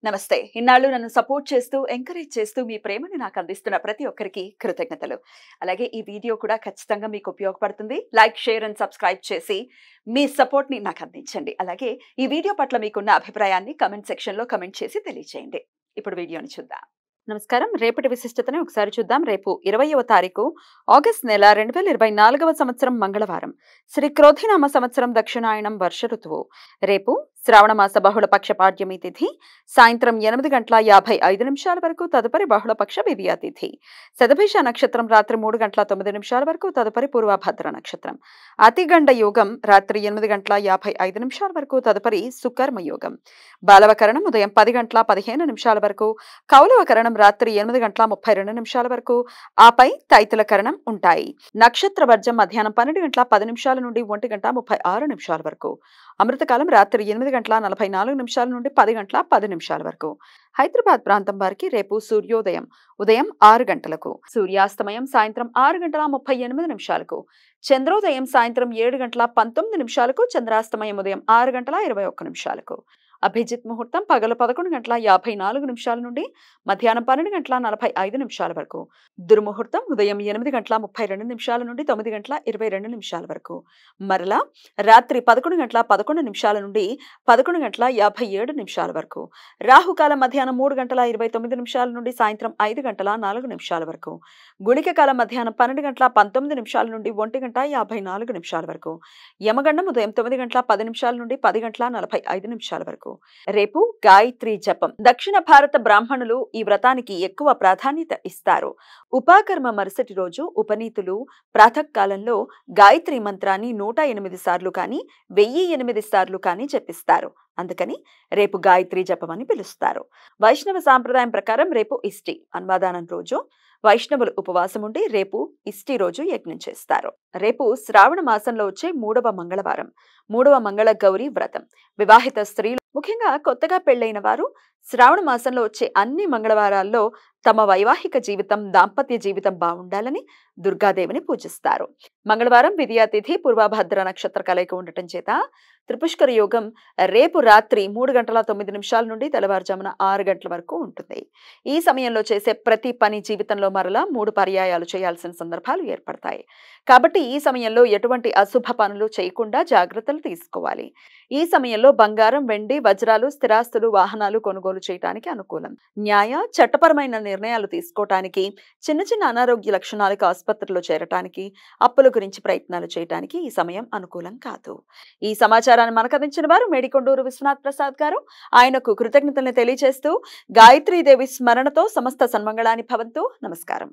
నమస్తే. ఇన్నాళ్ళు నన్ను సపోర్ట్ చేస్తూ, ఎంకరేజ్ చేస్తూ మీ ప్రేమని నాకు అందిస్తున్న ప్రతి ఒక్కరికి కృతజ్ఞతలు. అలాగే ఈ వీడియో కూడా ఖచ్చితంగా మీకు ఉపయోగపడుతుంది. లైక్, షేర్ అండ్ సబ్స్క్రైబ్ చేసి మీ సపోర్ట్‌ని నాకు అందించండి. అలాగే ఈ వీడియో పట్ల మీకున్న అభిప్రాయాన్ని కామెంట్ సెక్షన్‌లో కామెంట్ చేసి తెలియజేయండి. ఇప్పుడు వీడియోని చూద్దాం. నమస్కారం. రేపటి విశిష్టతని ఒకసారి చూద్దాం. రేపు 20వ తారీఖు ఆగస్ట్ నెల 2024వ సంవత్సరం మంగళవారం. శ్రీ క్రోధినామ సంవత్సరం దక్షిణాయనం వర్ష ఋతువు. రేపు శ్రావణ మాస బహుళపక్ష పాడ్యమి తిథి సాయంత్రం 8:55 వరకు, తదుపరి బహుళపక్ష వివియ తిథి. శతభిష నక్షత్రం రాత్రి 3:09 వరకు, తదుపరి పూర్వభద్ర నక్షత్రం. అతిగండ యోగం రాత్రి 8:55 వరకు, తదుపరి సుకర్మ యోగం. బాలవకరణం ఉదయం 10:15 వరకు, కౌలవకరణం రాత్రి 8:32 వరకు, ఆపై తైతుల కరణం ఉంటాయి. నక్షత్ర వర్జం మధ్యాహ్నం 12:10 నుండి 1:36 వరకు. అమృతకాలం రాత్రి 8:44 నుండి 10:10 వరకు. హైదరాబాద్ ప్రాంతం వారికి రేపు సూర్యోదయం ఉదయం 6 గంటలకు, సూర్యాస్తమయం సాయంత్రం 6:38, చంద్రోదయం సాయంత్రం 7:19, చంద్రాస్తమయం ఉదయం 6:21. అభిజిత్ ముహూర్తం పగలు 11:54 నుండి మధ్యాహ్నం 12:45 వరకు. దుర్ముహూర్తం ఉదయం 8:32 నుండి 9:22 వరకు. మరలా రాత్రి 11:11 నుండి 11:57 వరకు. రాహుకాలం మధ్యాహ్నం 3:29 నుండి సాయంత్రం 5:04 వరకు. గుళిక కాలం మధ్యాహ్నం 12:19 నుండి 1:54 వరకు. యమగండం ఉదయం 9:10 నుండి 10:45 వరకు. రేపు గాయత్రి జపం. దక్షిణ భారత బ్రాహ్మణులు ఈ వ్రతానికి ఎక్కువ ప్రాధాన్యత ఇస్తారు. ఉపాకర్మ మరుసటి రోజు ఉపనీతులు ప్రాతకాలంలో గాయత్రి మంత్రాన్ని 108 సార్లు కానీ 1008 సార్లు కానీ జపిస్తారు. అందుకని రేపు గాయత్రి జపం అని పిలుస్తారు. వైష్ణవ సాంప్రదాయం ప్రకారం రేపు ఇష్టి అన్వాదానం రోజు వైష్ణవులు ఉపవాసం ఉండి రేపు ఇష్టి రోజు యజ్ఞం చేస్తారు. రేపు శ్రావణ మాసంలో వచ్చే 3వ మంగళవారం. 3వ మంగళ గౌరీ వ్రతం. వివాహిత స్త్రీలు, ముఖ్యంగా కొత్తగా పెళ్లైన వారు శ్రావణ మాసంలో వచ్చే అన్ని మంగళవారాల్లో తమ వైవాహిక జీవితం, దాంపత్య జీవితం బాగుండాలని దుర్గాదేవిని పూజిస్తారు. మంగళవారం విదియా తిథి పూర్వభద్ర నక్షత్ర కలయిక ఉండటం చేత త్రిపుష్కర యోగం రేపు రాత్రి 3:09 నుండి తెల్లవారుజామున 6 గంటల వరకు ఉంటుంది. ఈ సమయంలో చేసే ప్రతి పని జీవితంలో మరలా 3 పర్యాయాలు చేయాల్సిన సందర్భాలు ఏర్పడతాయి. కాబట్టి ఈ సమయంలో ఎటువంటి అశుభ పనులు చేయకుండా జాగ్రత్తలు తీసుకోవాలి. ఈ సమయంలో బంగారం, వెండి, వజ్రాలు, స్థిరాస్తులు, వాహనాలు కొనుగోలు చేయడానికి అనుకూలం. న్యాయ, చట్టపరమైన నిర్ణయాలు తీసుకోవటానికి, చిన్న చిన్న అనారోగ్య లక్షణాలకు ఆసుపత్రిలో చేరటానికి, అప్పుల గురించి ప్రయత్నాలు చేయటానికి ఈ సమయం అనుకూలం కాదు. ఈ సమాచారాన్ని మనకు అందించిన వారు మేడికొండూరు విశ్వనాథ్ ప్రసాద్ గారు. ఆయనకు కృతజ్ఞతలు తెలియజేస్తూ గాయత్రీదేవి స్మరణతో సమస్త సన్మంగళాని భవంతు. నమస్కారం.